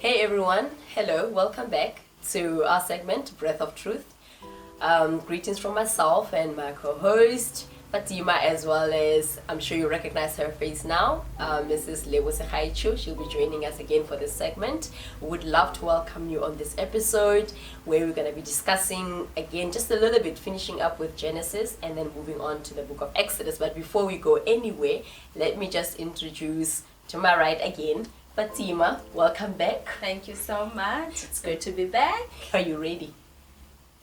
Hey everyone, hello, welcome back to our segment, Breath of Truth. Greetings from myself and my co-host, Fatima, as well as, I'm sure you recognize her face now, Mrs. Lewis Haichu. She'll be joining us again for this segment. We would love to welcome you on this episode where we're going to be discussing, again, just a little bit, finishing up with Genesis and then moving on to the book of Exodus. But before we go anywhere, let me just introduce to my right again, Fatima, welcome back. Thank you so much. It's good to be back. Are you ready?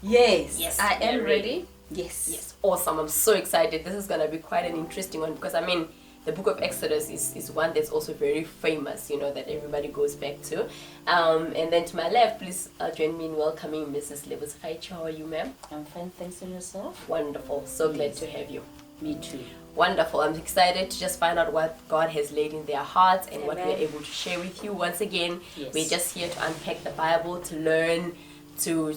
Yes, I am ready. Yes, awesome. I'm so excited. This is going to be quite an interesting one because, the book of Exodus is one that's also very famous, that everybody goes back to. And then to my left, please join me in welcoming Mrs. Lewis Haichu. How are you, ma'am? I'm fine, thanks, and yourself? Wonderful. So glad to have you. Me too. Wonderful. I'm excited to just find out what God has laid in their hearts and what we're able to share with you. Once again, we're just here to unpack the Bible, to learn, to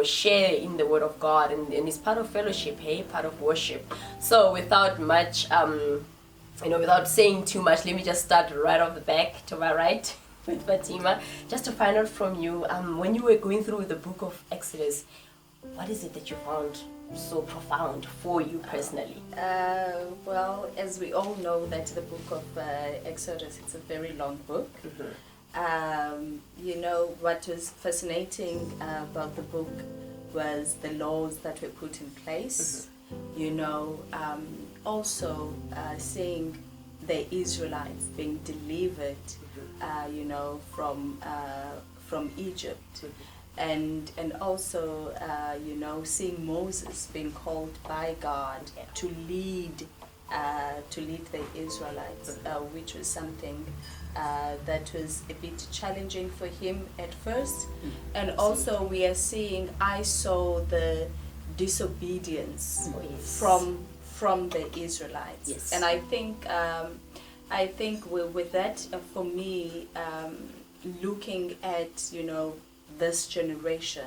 share in the Word of God, and it's part of fellowship, part of worship. So without much, without saying too much, let me just start right off the back to my right with Fatima, just to find out from you, when you were going through the book of Exodus, what is it that you found so profound for you personally? Well, as we all know that the book of Exodus, it's a very long book. What was fascinating about the book was the laws that were put in place. Also seeing the Israelites being delivered, from Egypt. And also, seeing Moses being called by God to lead the Israelites, which was something that was a bit challenging for him at first. And also, we are seeing, I saw the disobedience from the Israelites. Yes. And I think with that, for me, looking at this generation,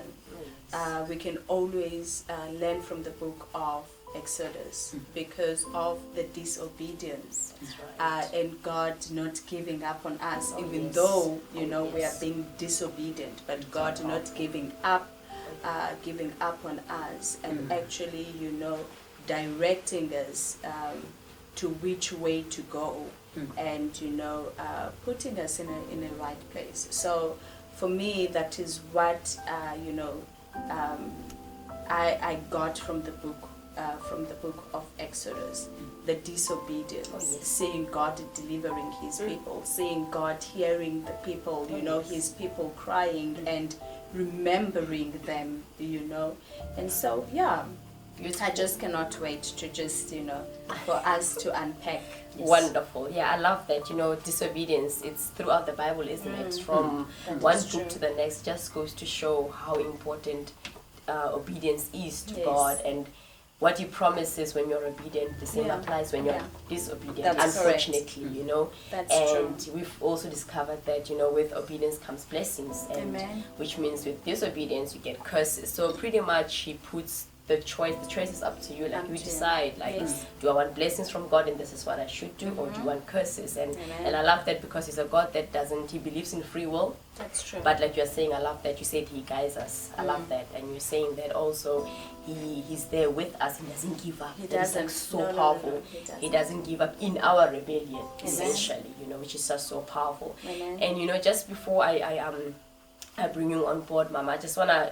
we can always learn from the book of Exodus because of the disobedience. And God not giving up on us, even though we are being disobedient, but God not giving up on us, and actually directing us to which way to go, and putting us in a right place. So for me, that is what I got from the book of Exodus, the disobedience, seeing God delivering His people, seeing God hearing the people, His people crying and remembering them, and so I just cannot wait to just for us to unpack. Wonderful. Yeah, I love that. Disobedience, it's throughout the Bible, isn't it? From one book to the next, just goes to show how important obedience is to God, and what He promises when you're obedient, the same applies when you're disobedient. That's unfortunately, That's and true. we've also discovered that with obedience comes blessings, and which means with disobedience you get curses. So pretty much He puts the choice is up to you. Like you decide, do I want blessings from God and this is what I should do, or do you want curses? And I love that because He's a God that He believes in free will. That's true. But like you're saying, I love that you said He guides us. I love that. And you're saying that also He's there with us. He doesn't give up. He doesn't. Like so powerful. He doesn't give up in our rebellion, essentially, which is just so powerful. And just before I bring you on board, Mama, I just want to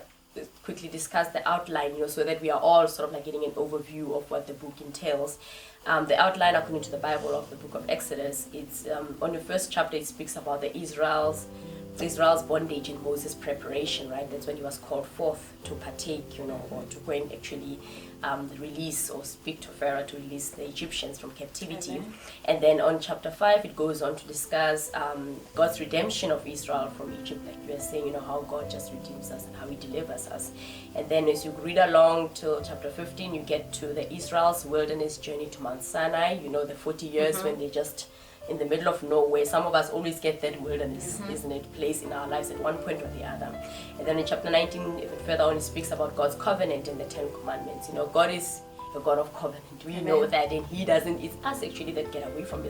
quickly discuss the outline, so that we are all sort of like getting an overview of what the book entails. The outline, according to the Bible, of the book of Exodus, it's on the first chapter, it speaks about the Israel's bondage and Moses' preparation, right? That's when he was called forth to partake, or to go and actually release or speak to Pharaoh to release the Egyptians from captivity. And then on chapter 5, it goes on to discuss God's redemption of Israel from Egypt, like we were saying, how God just redeems us and how He delivers us. And then as you read along till chapter 15, you get to the Israel's wilderness journey to Mount Sinai, the 40 years when they just in the middle of nowhere. Some of us always get that wilderness, isn't it, place in our lives at one point or the other. And then in chapter 19, even further on, it speaks about God's covenant and the 10 Commandments. God is a God of covenant. We know that, and He doesn't. It's us actually that get away from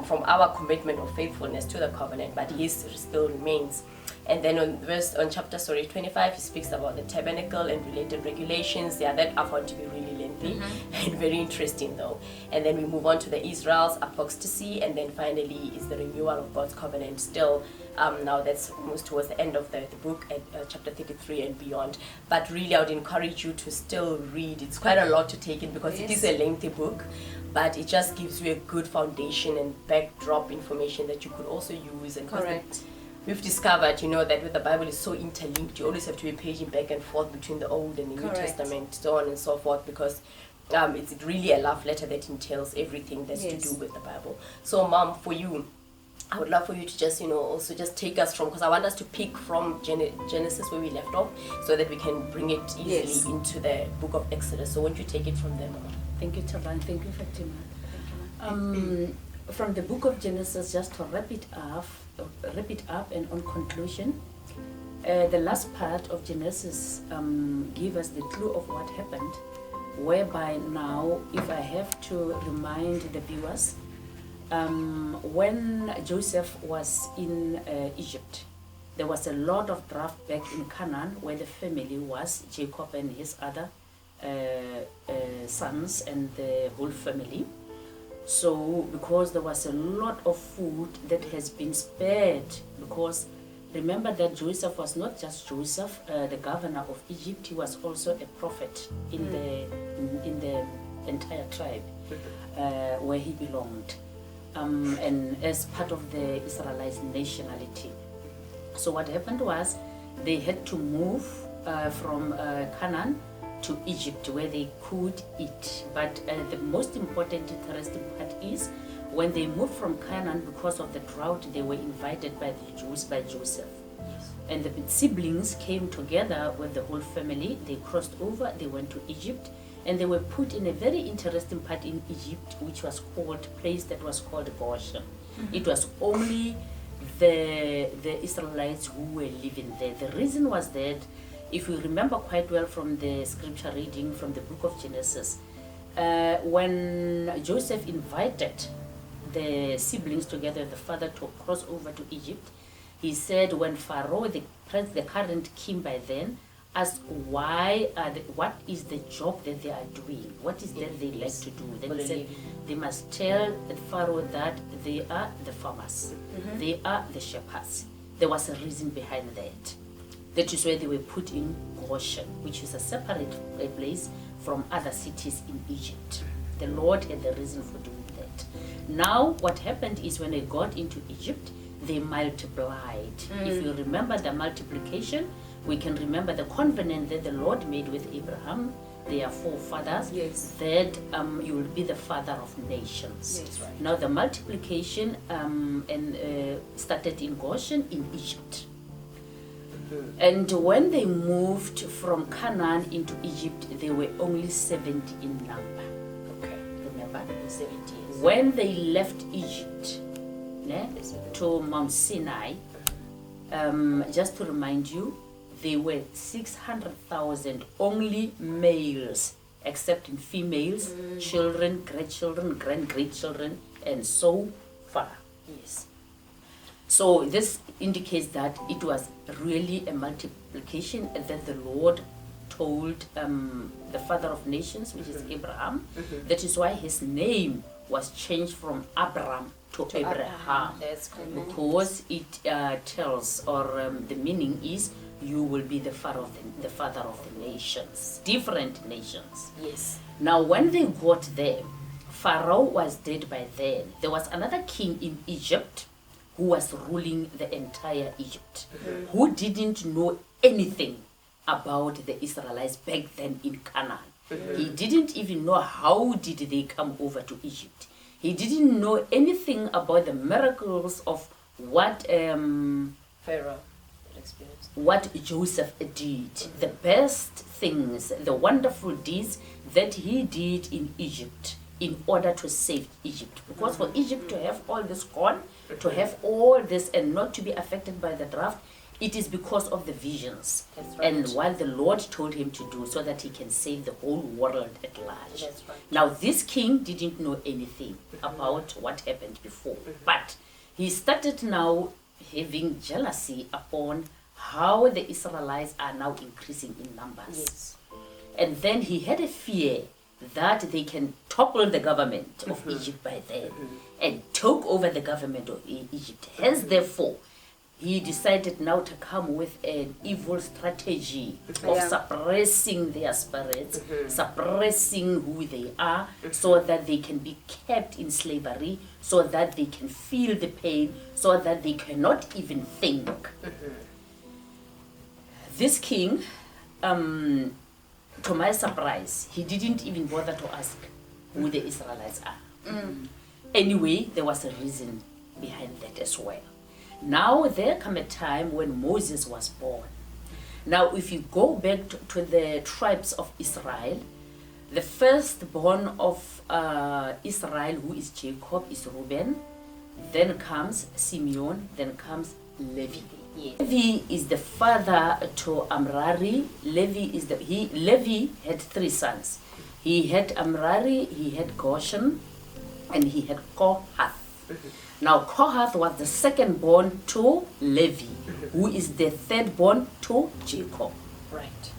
from our commitment of faithfulness to the covenant, but his still remains. And then on chapter 25, he speaks about the tabernacle and related regulations. Yeah, that I found to be really lengthy and very interesting though. And then we move on to the Israel's apostasy, and then finally is the renewal of God's covenant still. Now that's almost towards the end of the book at chapter 33 and beyond. But really I would encourage you to still read. It's quite a lot to take in because it is a lengthy book, but it just gives you a good foundation and backdrop information that you could also use. And correct. We've discovered, you know, that with the Bible is so interlinked, you always have to be paging back and forth between the Old and the New Testament, so on and so forth, because it's really a love letter that entails everything that's to do with the Bible. So, Mom, for you, I would love for you to just, you know, also just take us from, because I want us to pick from Genesis where we left off, so that we can bring it easily into the book of Exodus. So, won't you take it from there, Mom? Thank you, Taban. Thank you, Fatima. From the book of Genesis, just to wrap it up and on conclusion, the last part of Genesis give us the clue of what happened, whereby now, if I have to remind the viewers, when Joseph was in Egypt, there was a lot of drought back in Canaan, where the family was, Jacob and his other sons and the whole family. So, because there was a lot of food that has been spared, because remember that Joseph was not just Joseph, the governor of Egypt, he was also a prophet in the entire tribe where he belonged, and as part of the Israelite nationality. So what happened was they had to move from Canaan to Egypt, where they could eat. But the most important, interesting part is when they moved from Canaan, because of the drought, they were invited by the Jews, by Joseph. And the siblings came together with the whole family. They crossed over, they went to Egypt, and they were put in a very interesting part in Egypt, which was called, place that was called Goshen. It was only the Israelites who were living there. The reason was that, if you remember quite well from the scripture reading from the book of Genesis, when Joseph invited the siblings together, the father, to cross over to Egypt, he said when Pharaoh, the current king by then, asked what is the job that they are doing, what is that they like to do, then he said they must tell the Pharaoh that they are the farmers, they are the shepherds. There was a reason behind that. That is where they were put in Goshen, which is a separate place from other cities in Egypt. The Lord had the reason for doing that. Now, what happened is when they got into Egypt, they multiplied. If you remember the multiplication, we can remember the covenant that the Lord made with Abraham, their forefathers, that you will be the father of nations. Yes, right. Now, the multiplication started in Goshen in Egypt. And when they moved from Canaan into Egypt, they were only 70 in number. Okay. Remember? 70 years. When they left Egypt to Mount Sinai, just to remind you, they were 600,000 only males, except in females, children, grandchildren, great-grandchildren, and so far. Yes. So this indicates that it was really a multiplication that the Lord told the father of nations, which is Abraham. That is why his name was changed from Abram to Abraham. That's cool. Because it tells, or the meaning is, you will be the father of the nations, different nations. Yes. Now, when they got there, Pharaoh was dead by then. There was another king in Egypt who was ruling the entire Egypt, who didn't know anything about the Israelites back then in Canaan. He didn't even know how did they come over to Egypt. He didn't know anything about the miracles of what Pharaoh experienced. What Joseph did, the best things, the wonderful deeds that he did in Egypt in order to save Egypt. Because for Egypt to have all this corn, to have all this and not to be affected by the drought, it is because of the visions. That's right. And what the Lord told him to do so that he can save the whole world at large. That's right. Now, this king didn't know anything about what happened before, but he started now having jealousy upon how the Israelites are now increasing in numbers. Yes. And then he had a fear that they can topple the government of Egypt by then and take over the government of Egypt. Hence, therefore, he decided now to come with an evil strategy of suppressing their spirits, suppressing who they are, so that they can be kept in slavery, so that they can feel the pain, so that they cannot even think. This king, to my surprise, he didn't even bother to ask who the Israelites are. Anyway, there was a reason behind that as well. Now, there come a time when Moses was born. Now, if you go back to the tribes of Israel, the firstborn of Israel, who is Jacob, is Reuben. Then comes Simeon, then comes Levi. Yes. Levi is the father to Amrari. Levi had 3 sons. He had Amrari, he had Goshen, and he had Kohath. Now Kohath was the second born to Levi, who is the third born to Jacob. Right.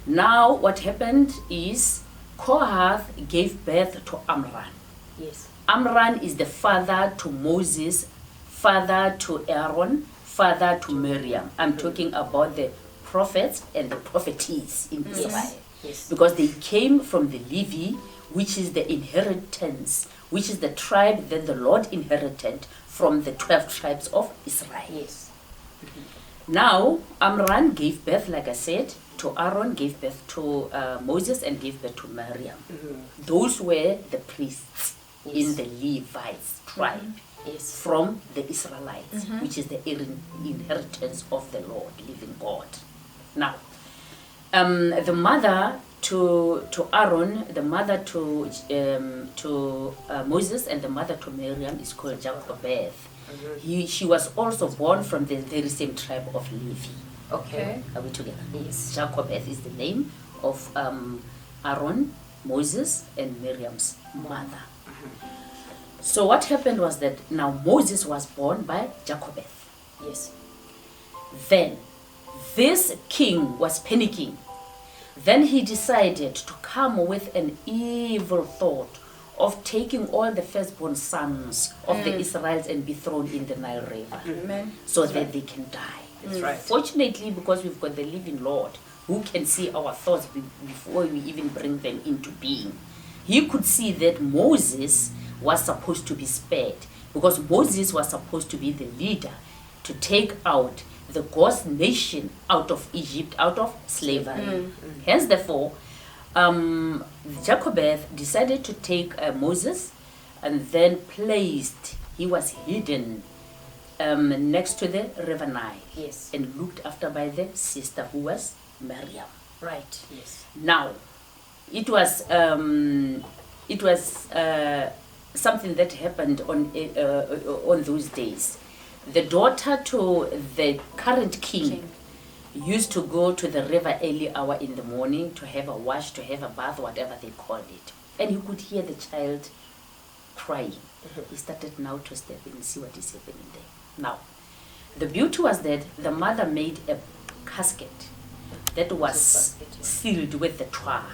Now what happened is Kohath gave birth to Amram. Yes. Amram is the father to Moses, father to Aaron, father to Miriam. I'm talking about the prophets and the prophetess in Israel. Yes. Because they came from the Levi, which is the inheritance, which is the tribe that the Lord inherited from the 12 tribes of Israel. Yes. Now, Amram gave birth, like I said, to Aaron, gave birth to Moses, and gave birth to Miriam. Those were the priests in the Levites tribe. Yes. From the Israelites, which is the inheritance of the Lord, living God. Now, the mother to Aaron, the mother to Moses, and the mother to Miriam is called Jochebed. She was also born from the very same tribe of Levi. Okay. Are we together? Yes. Jochebed is the name of Aaron, Moses, and Miriam's mother. So what happened was that now Moses was born by Jochebed. Yes. Then this king was panicking. Then he decided to come with an evil thought of taking all the firstborn sons of the Israelites and be thrown in the Nile River so that they can die. That's right. Fortunately, because we've got the living Lord who can see our thoughts before we even bring them into being, he could see that Moses was supposed to be spared, because Moses was supposed to be the leader to take out the God's nation out of Egypt, out of slavery. Hence, therefore, Jochebed decided to take Moses and then he was hidden next to the river Nile. Yes. And looked after by the sister who was Miriam. Right. Yes. Now, it was something that happened on those days. The daughter to the current king used to go to the river early hour in the morning to have a wash, to have a bath, whatever they called it. And you could hear the child crying. He started now to step in and see what is happening there. Now, the beauty was that the mother made a casket that was sealed with the tar.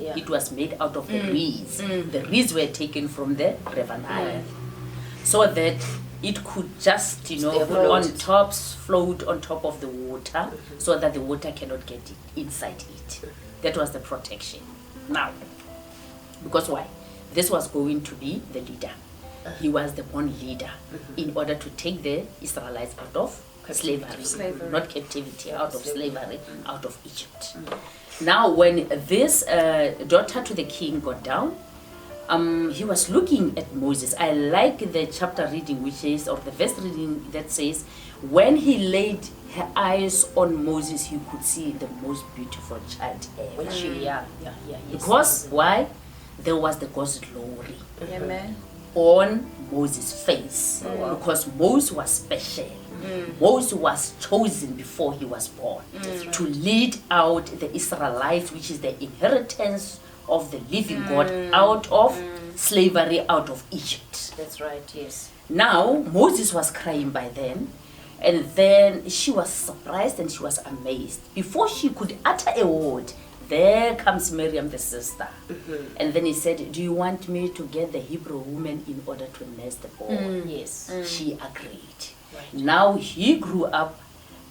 Yeah. It was made out of the reeds. The reeds were taken from the river Nile, so that it could just, float on top of the water, so that the water cannot get inside it. That was the protection. Now, because why? This was going to be the leader. He was the born leader in order to take the Israelites out of slavery, not captivity, out of slavery, out of Egypt. Now, when this daughter to the king got down, he was looking at Moses. I like the chapter reading, which is, or the verse reading that says, when he laid her eyes on Moses, he could see the most beautiful child ever. Yes. Because why? There was the God's glory. Amen. on Moses' face, because Moses was special. Moses was chosen before he was born to lead out the Israelites, which is the inheritance of the living God, out of slavery, out of Egypt. That's right, yes. Now, Moses was crying by then, and then she was surprised and she was amazed. Before she could utter a word, there comes Miriam, the sister. And then he said, do you want me to get the Hebrew woman in order to nurse the boy? Yes. She agreed. Right. Now he grew up,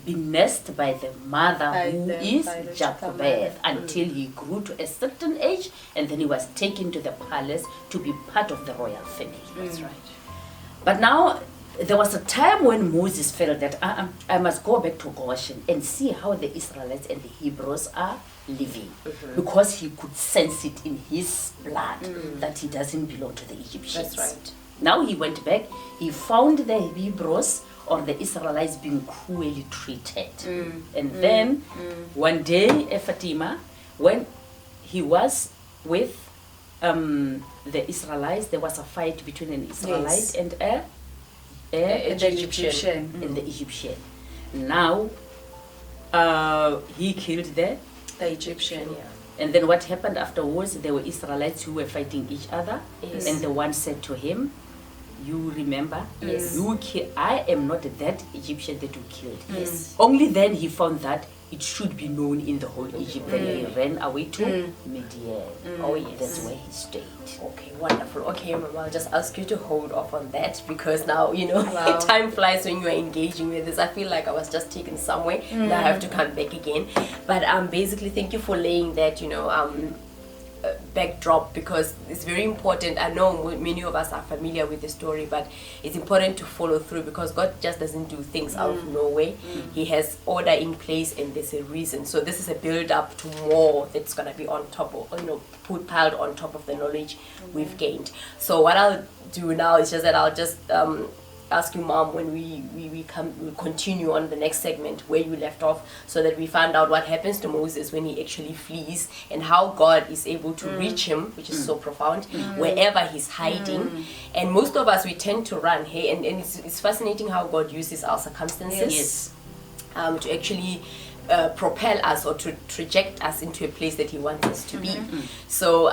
being nursed by the mother By who the is biological Jochebed, mother. until he grew to a certain age, and then he was taken to the palace to be part of the royal family. That's right. But now there was a time when Moses felt that I must go back to Goshen and see how the Israelites and the Hebrews are living, because he could sense it in his blood that he doesn't belong to the Egyptians. That's right. Now he went back, he found the Hebrews or the Israelites being cruelly treated. And then one day, Fatima, when he was with the Israelites, there was a fight between an Israelite and The Egyptian. and the Egyptian. Now he killed the Egyptian. and then what happened afterwards, there were Israelites who were fighting each other. Yes. And the one said to him, you remember, Yes. I am not that Egyptian that you killed. Yes. Only then he found that it should be known in the whole Egypt. Then he ran away to Midian. Oh, yes. That's where he stayed. Okay, wonderful. Okay, Mama, I'll just ask you to hold off on that, because now, Wow. time flies when you're engaging with this. I feel like I was just taken somewhere. Now I have to come back again. But basically, thank you for laying that, backdrop, because it's very important. I know many of us are familiar with the story, but it's important to follow through, because God just doesn't do things out of nowhere. He has order in place, and there's a reason. So this is a build up to more that's going to be on top of, piled on top of the knowledge we've gained. So what I'll do now is just that I'll just ask you, Mom, when we'll continue on the next segment where you left off, so that we find out what happens to Moses when he actually flees, and how God is able to reach him, which is so profound, wherever he's hiding. And most of us, we tend to run, hey, and it's fascinating how God uses our circumstances to actually propel us, or to traject us into a place that he wants us to be. So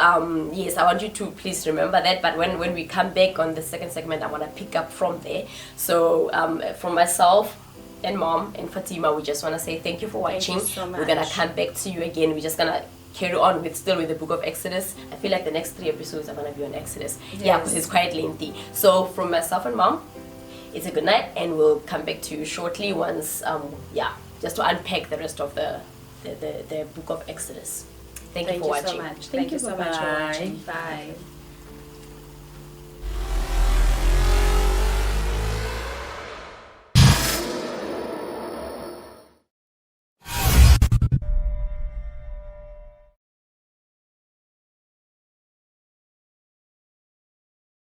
yes, I want you to please remember that. But when we come back on the second segment, I want to pick up from there. So from myself and Mom and Fatima, we just want to say thank you for watching. Thank you so much. We're gonna come back to you again. We're just gonna carry on with the book of Exodus. I feel like the next 3 episodes are gonna be on Exodus. Yeah, because it's quite lengthy. So from myself and Mom, it's a good night, and we'll come back to you shortly once just to unpack the rest of the book of Exodus. Thank you for watching. So much. Thank you so much for watching. Bye.